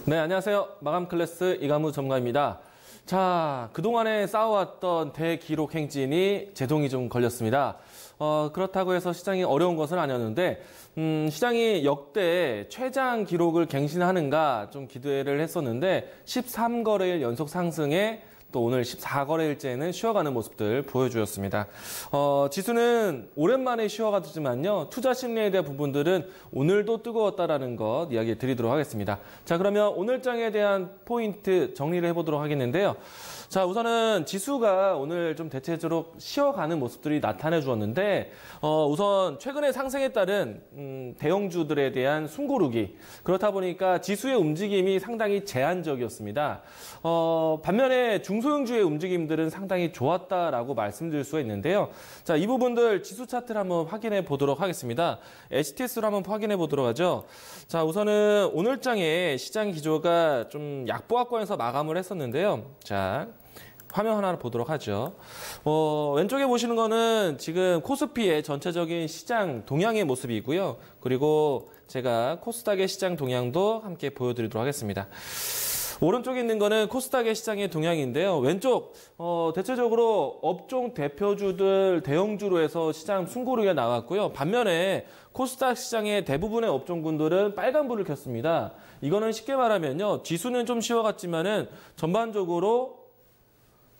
네, 안녕하세요. 마감 클래스 이강무 전문가입니다. 자, 그동안에 쌓아왔던 대기록 행진이 제동이 좀 걸렸습니다. 그렇다고 해서 시장이 어려운 것은 아니었는데, 시장이 역대 최장 기록을 갱신하는가 좀 기대를 했었는데, 13거래일 연속 상승에 또 오늘 14거래일째는 쉬어가는 모습들 보여주었습니다. 지수는 오랜만에 쉬어가지만요. 투자 심리에 대한 부분들은 오늘도 뜨거웠다라는 것 이야기 드리도록 하겠습니다. 자, 그러면 오늘 장에 대한 포인트 정리를 해보도록 하겠는데요. 자, 우선은 지수가 오늘 좀 대체적으로 쉬어가는 모습들이 나타내 주었는데, 우선 최근에 상승에 따른 대형주들에 대한 숨고르기, 그렇다 보니까 지수의 움직임이 상당히 제한적이었습니다. 반면에 중소형주의 움직임들은 상당히 좋았다라고 말씀드릴 수가 있는데요. 자, 이 부분들 지수 차트를 한번 확인해 보도록 하겠습니다. HTS로 한번 확인해 보도록 하죠. 자, 우선은 오늘 장에 시장 기조가 좀 약보합권에서 마감을 했었는데요. 자, 화면 하나 보도록 하죠. 왼쪽에 보시는 거는 지금 코스피의 전체적인 시장 동향의 모습이고요. 그리고 제가 코스닥의 시장 동향도 함께 보여드리도록 하겠습니다. 오른쪽에 있는 거는 코스닥의 시장의 동향인데요. 왼쪽 대체적으로 업종 대표주들 대형주로 해서 시장 숨고르기가 나왔고요. 반면에 코스닥 시장의 대부분의 업종군들은 빨간불을 켰습니다. 이거는 쉽게 말하면요. 지수는 좀 쉬어갔지만은 전반적으로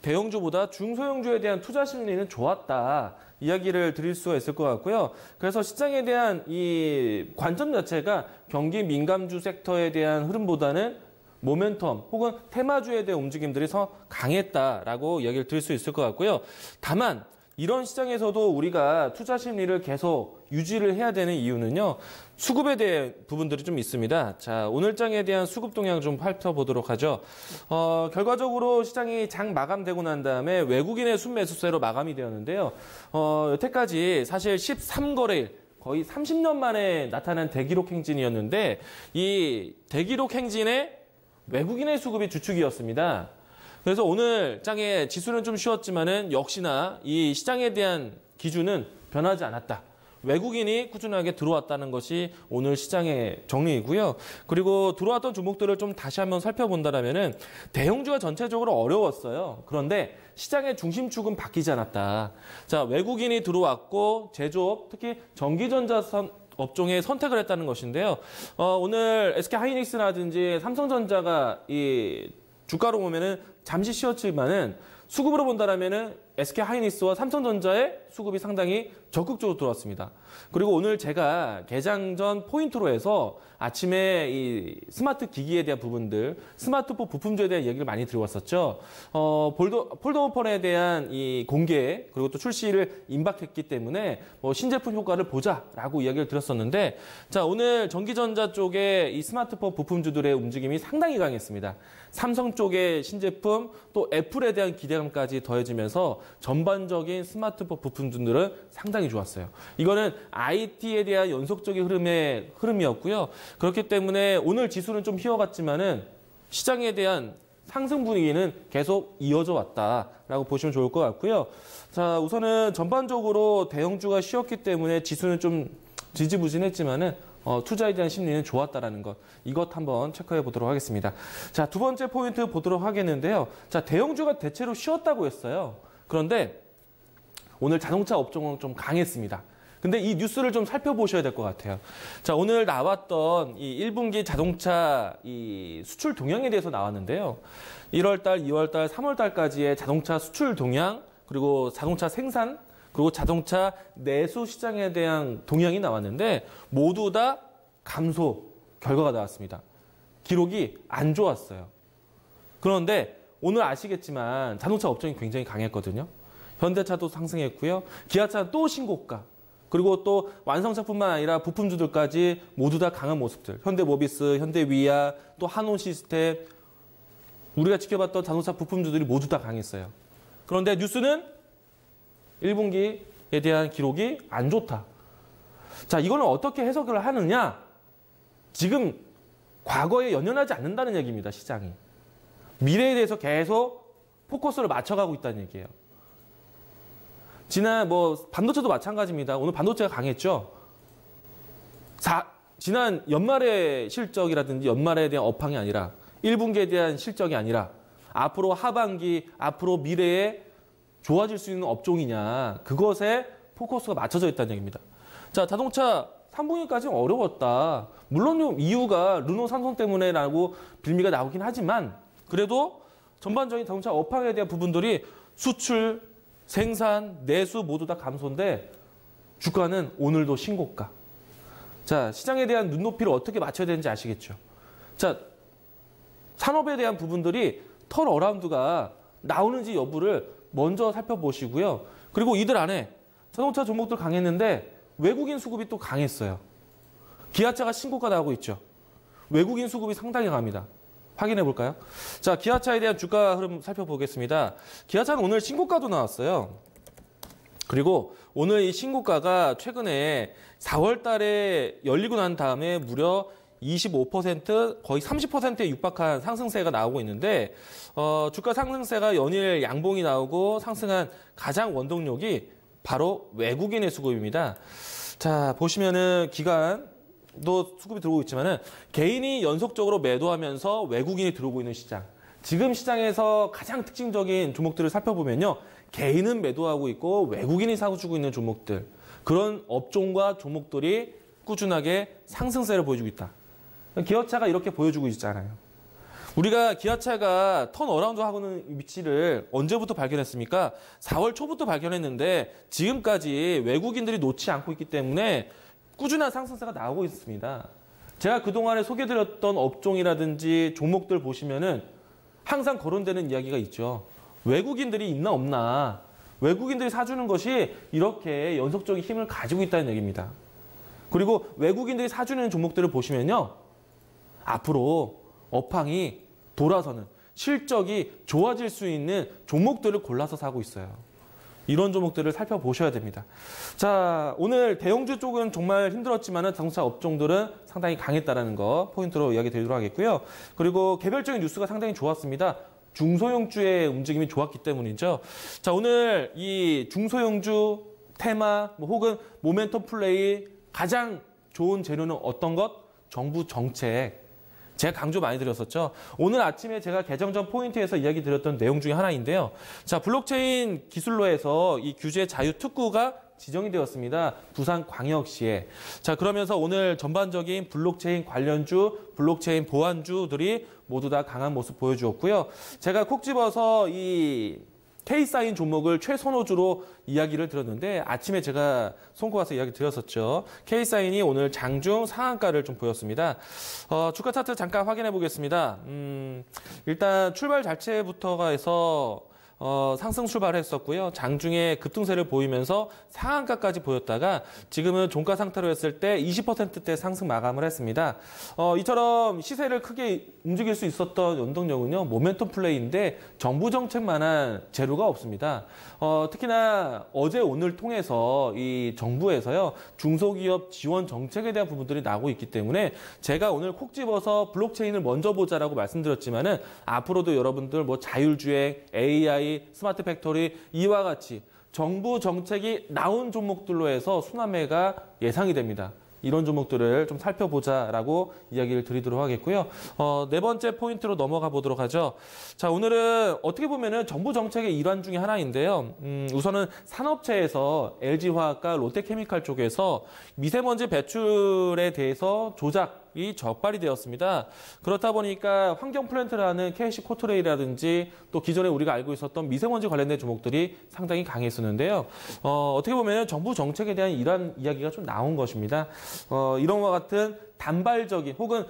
대형주보다 중소형주에 대한 투자 심리는 좋았다. 이야기를 드릴 수가 있을 것 같고요. 그래서 시장에 대한 이 관점 자체가 경기 민감주 섹터에 대한 흐름보다는 모멘텀 혹은 테마주에 대한 움직임들이 더 강했다라고 이야기를 드릴 수 있을 것 같고요. 다만 이런 시장에서도 우리가 투자 심리를 계속 유지를 해야 되는 이유는요. 수급에 대한 부분들이 좀 있습니다. 자, 오늘 장에 대한 수급 동향 좀 살펴보도록 하죠. 결과적으로 시장이 장 마감되고 난 다음에 외국인의 순매수세로 마감이 되었는데요. 여태까지 사실 13거래일 거의 30년 만에 나타난 대기록 행진이었는데 이 대기록 행진에 외국인의 수급이 주축이었습니다. 그래서 오늘 장의 지수는 좀 쉬었지만은 역시나 이 시장에 대한 기준은 변하지 않았다. 외국인이 꾸준하게 들어왔다는 것이 오늘 시장의 정리이고요. 그리고 들어왔던 종목들을 좀 다시 한번 살펴본다면은 대형주가 전체적으로 어려웠어요. 그런데 시장의 중심축은 바뀌지 않았다. 자, 외국인이 들어왔고 제조업, 특히 전기전자 업종에 선택을 했다는 것인데요. 오늘 SK하이닉스라든지 삼성전자가 이 주가로 보면은 잠시 쉬었지만은 수급으로 본다라면은 SK하이닉스와 삼성전자의 수급이 상당히 적극적으로 들어왔습니다. 그리고 오늘 제가 개장 전 포인트로 해서 아침에 이 스마트 기기에 대한 부분들, 스마트폰 부품주에 대한 얘기를 많이 드려왔었죠. 폴더폰에 대한 이 공개 그리고 또 출시를 임박했기 때문에 신제품 효과를 보자라고 이야기를 드렸었는데, 자, 오늘 전기전자 쪽에 이 스마트폰 부품주들의 움직임이 상당히 강했습니다. 삼성 쪽의 신제품 또 애플에 대한 기대감까지 더해지면서 전반적인 스마트폰 부품주들은 상당히 좋았어요. 이거는 IT에 대한 연속적인 흐름이었고요. 그렇기 때문에 오늘 지수는 좀 휘어갔지만은 시장에 대한 상승 분위기는 계속 이어져 왔다라고 보시면 좋을 것 같고요. 자, 우선은 전반적으로 대형주가 쉬었기 때문에 지수는 좀 지지부진했지만은 투자에 대한 심리는 좋았다라는 것, 이것 한번 체크해 보도록 하겠습니다. 자, 두 번째 포인트 보도록 하겠는데요. 자, 대형주가 대체로 쉬었다고 했어요. 그런데 오늘 자동차 업종은 좀 강했습니다. 근데 이 뉴스를 좀 살펴보셔야 될 것 같아요. 자, 오늘 나왔던 이 1분기 자동차 이 수출 동향에 대해서 나왔는데요. 1월달, 2월달, 3월달까지의 자동차 수출 동향, 그리고 자동차 생산, 그리고 자동차 내수 시장에 대한 동향이 나왔는데 모두 다 감소 결과가 나왔습니다. 기록이 안 좋았어요. 그런데 오늘 아시겠지만 자동차 업종이 굉장히 강했거든요. 현대차도 상승했고요. 기아차는 또 신고가. 그리고 또 완성차뿐만 아니라 부품주들까지 모두 다 강한 모습들. 현대모비스, 현대위아, 또 한온시스템. 우리가 지켜봤던 자동차 부품주들이 모두 다 강했어요. 그런데 뉴스는 1분기에 대한 기록이 안 좋다. 자, 이거는 어떻게 해석을 하느냐? 지금 과거에 연연하지 않는다는 얘기입니다, 시장이. 미래에 대해서 계속 포커스를 맞춰가고 있다는 얘기예요. 지난 반도체도 마찬가지입니다. 오늘 반도체가 강했죠. 지난 연말의 실적이라든지 연말에 대한 업황이 아니라 1분기에 대한 실적이 아니라 앞으로 하반기, 앞으로 미래에 좋아질 수 있는 업종이냐, 그것에 포커스가 맞춰져 있다는 얘기입니다. 자, 자동차 3분기까지는 어려웠다. 물론 이유가 르노 삼성 때문에라고 빌미가 나오긴 하지만 그래도 전반적인 자동차 업황에 대한 부분들이 수출, 생산, 내수 모두 다 감소인데 주가는 오늘도 신고가. 자, 시장에 대한 눈높이를 어떻게 맞춰야 되는지 아시겠죠? 자, 산업에 대한 부분들이 턴 어라운드가 나오는지 여부를 먼저 살펴보시고요. 그리고 이들 안에 자동차 종목들 강했는데 외국인 수급이 또 강했어요. 기아차가 신고가 나오고 있죠. 외국인 수급이 상당히 강합니다. 확인해 볼까요? 자, 기아차에 대한 주가 흐름 살펴보겠습니다. 기아차는 오늘 신고가도 나왔어요. 그리고 오늘 이 신고가가 최근에 4월 달에 열리고 난 다음에 무려 25% 거의 30%에 육박한 상승세가 나오고 있는데 주가 상승세가 연일 양봉이 나오고 상승한 가장 원동력이 바로 외국인의 수급입니다. 자, 보시면은 기관도 수급이 들어오고 있지만은 개인이 연속적으로 매도하면서 외국인이 들어오고 있는 시장. 지금 시장에서 가장 특징적인 종목들을 살펴보면요. 개인은 매도하고 있고 외국인이 사고주고 있는 종목들. 그런 업종과 종목들이 꾸준하게 상승세를 보여주고 있다. 기아차가 이렇게 보여주고 있잖아요. 우리가 기아차가 턴 어라운드 하고는 위치를 언제부터 발견했습니까? 4월 초부터 발견했는데 지금까지 외국인들이 놓지 않고 있기 때문에 꾸준한 상승세가 나오고 있습니다. 제가 그동안에 소개드렸던 업종이라든지 종목들 보시면은 항상 거론되는 이야기가 있죠. 외국인들이 있나 없나. 외국인들이 사주는 것이 이렇게 연속적인 힘을 가지고 있다는 얘기입니다. 그리고 외국인들이 사주는 종목들을 보시면요. 앞으로 업황이 돌아서는 실적이 좋아질 수 있는 종목들을 골라서 사고 있어요. 이런 종목들을 살펴보셔야 됩니다. 자, 오늘 대형주 쪽은 정말 힘들었지만 자동차 업종들은 상당히 강했다는 거 포인트로 이야기 드리도록 하겠고요. 그리고 개별적인 뉴스가 상당히 좋았습니다. 중소형주의 움직임이 좋았기 때문이죠. 자, 오늘 이 중소형주 테마 혹은 모멘텀 플레이 가장 좋은 재료는 어떤 것? 정부 정책. 제가 강조 많이 드렸었죠. 오늘 아침에 제가 개정 전 포인트에서 이야기 드렸던 내용 중에 하나인데요. 자, 블록체인 기술로에서 이 규제 자유 특구가 지정이 되었습니다. 부산광역시에. 자, 그러면서 오늘 전반적인 블록체인 관련주, 블록체인 보안주들이 모두 다 강한 모습 보여주었고요. 제가 콕 집어서 이 K사인 종목을 최선호주로 이야기를 드렸는데 아침에 제가 손꼽아서 이야기 드렸었죠. K사인이 오늘 장중 상한가를 좀 보였습니다. 주가 차트 잠깐 확인해 보겠습니다. 일단 출발 자체부터가 해서 상승 출발했었고요. 장중에 급등세를 보이면서 상한가까지 보였다가 지금은 종가 상태로 했을 때 20%대 상승 마감을 했습니다. 이처럼 시세를 크게 움직일 수 있었던 연동력은요. 모멘텀 플레이인데 정부 정책만한 재료가 없습니다. 특히나 어제 오늘 통해서 이 정부에서요. 중소기업 지원 정책에 대한 부분들이 나오고 있기 때문에 제가 오늘 콕 집어서 블록체인을 먼저 보자라고 말씀드렸지만은 앞으로도 여러분들 뭐 자율주행, AI, 스마트 팩토리 이와 같이 정부 정책이 나온 종목들로 해서 순환매가 예상이 됩니다. 이런 종목들을 좀 살펴보자라고 이야기를 드리도록 하겠고요. 네 번째 포인트로 넘어가 보도록 하죠. 자, 오늘은 어떻게 보면은 정부 정책의 일환 중에 하나인데요. 우선은 산업체에서 LG화학과 롯데케미칼 쪽에서 미세먼지 배출에 대해서 조작이 적발이 되었습니다. 그렇다 보니까 환경 플랜트라는 KC 코트레이라든지 또 기존에 우리가 알고 있었던 미세먼지 관련된 종목들이 상당히 강했었는데요. 어떻게 보면 정부 정책에 대한 이러한 이야기가 좀 나온 것입니다. 이런 것과 같은 단발적인 혹은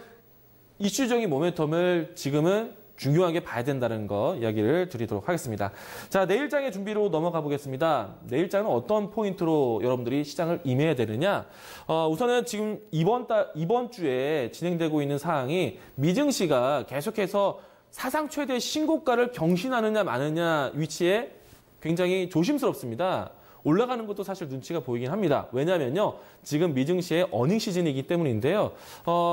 이슈적인 모멘텀을 지금은 중요하게 봐야 된다는 거 이야기를 드리도록 하겠습니다. 자, 내일장의 준비로 넘어가 보겠습니다. 내일장은 어떤 포인트로 여러분들이 시장을 임해야 되느냐? 우선은 지금 이번 주에 진행되고 있는 사항이 미증시가 계속해서 사상 최대 신고가를 경신하느냐 마느냐 위치에 굉장히 조심스럽습니다. 올라가는 것도 사실 눈치가 보이긴 합니다. 왜냐면요. 지금 미증시의 어닝 시즌이기 때문인데요.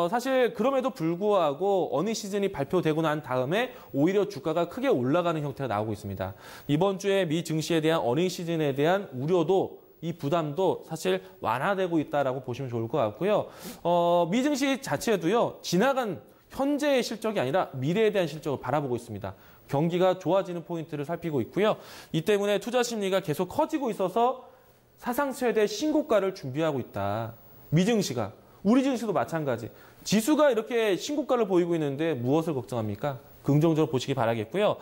사실 그럼에도 불구하고 어닝 시즌이 발표되고 난 다음에 오히려 주가가 크게 올라가는 형태가 나오고 있습니다. 이번 주에 미 증시에 대한 어닝 시즌에 대한 우려도 이 부담도 사실 완화되고 있다라고 보시면 좋을 것 같고요. 미증시 자체도요, 지나간 현재의 실적이 아니라 미래에 대한 실적을 바라보고 있습니다. 경기가 좋아지는 포인트를 살피고 있고요. 이 때문에 투자 심리가 계속 커지고 있어서 사상 최대 신고가를 준비하고 있다. 미증시가. 우리 증시도 마찬가지. 지수가 이렇게 신고가를 보이고 있는데 무엇을 걱정합니까? 긍정적으로 보시기 바라겠고요.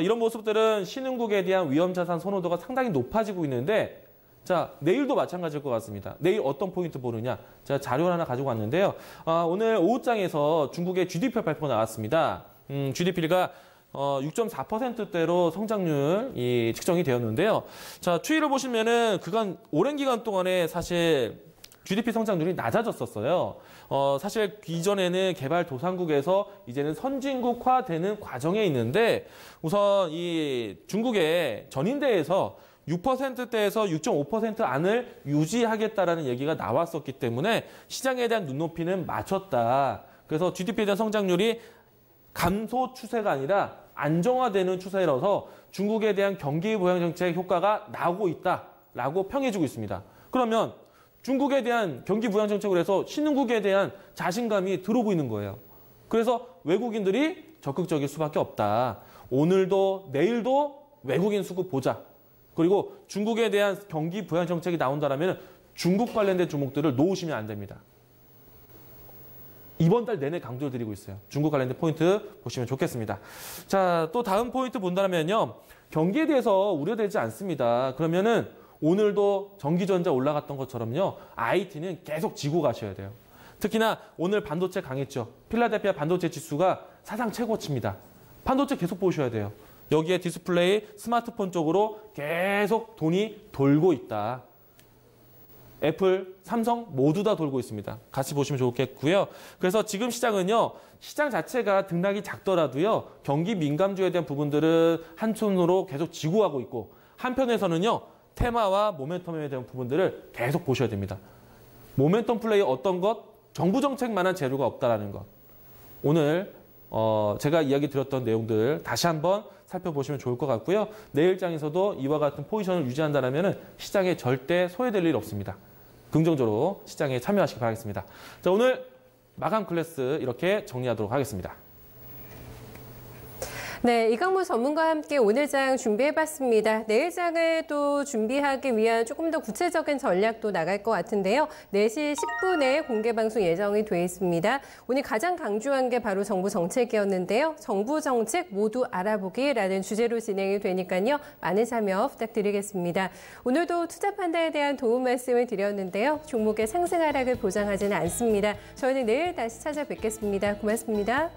이런 모습들은 신흥국에 대한 위험자산 선호도가 상당히 높아지고 있는데, 자, 내일도 마찬가지일 것 같습니다. 내일 어떤 포인트 보느냐? 제가 자료를 하나 가지고 왔는데요. 오늘 오후장에서 중국의 GDP 발표가 나왔습니다. GDP가 6.4%대로 성장률이 측정이 되었는데요. 자, 추이를 보시면은 그간 오랜 기간 동안에 사실 GDP 성장률이 낮아졌었어요. 사실 이전에는 개발도상국에서 이제는 선진국화되는 과정에 있는데, 우선 이 중국의 전인대에서 6%대에서 6.5% 안을 유지하겠다라는 얘기가 나왔었기 때문에 시장에 대한 눈높이는 맞췄다. 그래서 GDP에 대한 성장률이 감소 추세가 아니라 안정화되는 추세라서 중국에 대한 경기 부양 정책 효과가 나오고 있다라고 평해주고 있습니다. 그러면 중국에 대한 경기 부양 정책을 해서 신흥국에 대한 자신감이 들어오고 있는 거예요. 그래서 외국인들이 적극적일 수밖에 없다. 오늘도 내일도 외국인 수급 보자. 그리고 중국에 대한 경기 부양 정책이 나온다면 중국 관련된 종목들을 놓으시면 안 됩니다. 이번 달 내내 강조를 드리고 있어요. 중국 관련된 포인트 보시면 좋겠습니다. 자, 또 다음 포인트 본다면요. 경기에 대해서 우려되지 않습니다. 그러면은 오늘도 전기전자 올라갔던 것처럼요. IT는 계속 지고 가셔야 돼요. 특히나 오늘 반도체 강했죠. 필라델피아 반도체 지수가 사상 최고치입니다. 반도체 계속 보셔야 돼요. 여기에 디스플레이, 스마트폰 쪽으로 계속 돈이 돌고 있다. 애플, 삼성 모두 다 돌고 있습니다. 같이 보시면 좋겠고요. 그래서 지금 시장은요. 시장 자체가 등락이 작더라도요. 경기 민감주에 대한 부분들은 한 손으로 계속 지고 가고 있고, 한편에서는요. 테마와 모멘텀에 대한 부분들을 계속 보셔야 됩니다. 모멘텀 플레이 어떤 것? 정부 정책만한 재료가 없다라는 것. 오늘 제가 이야기 드렸던 내용들 다시 한번 살펴보시면 좋을 것 같고요. 내일장에서도 이와 같은 포지션을 유지한다면 시장에 절대 소외될 일 없습니다. 긍정적으로 시장에 참여하시기 바라겠습니다. 자, 오늘 마감 클래스 이렇게 정리하도록 하겠습니다. 네, 이강무 전문가와 함께 오늘 장 준비해봤습니다. 내일 장을 또 준비하기 위한 조금 더 구체적인 전략도 나갈 것 같은데요. 4시 10분에 공개방송 예정이 돼 있습니다. 오늘 가장 강조한 게 바로 정부 정책이었는데요. 정부 정책 모두 알아보기라는 주제로 진행이 되니까요. 많은 참여 부탁드리겠습니다. 오늘도 투자 판단에 대한 도움 말씀을 드렸는데요. 종목의 상승 하락을 보장하지는 않습니다. 저희는 내일 다시 찾아뵙겠습니다. 고맙습니다.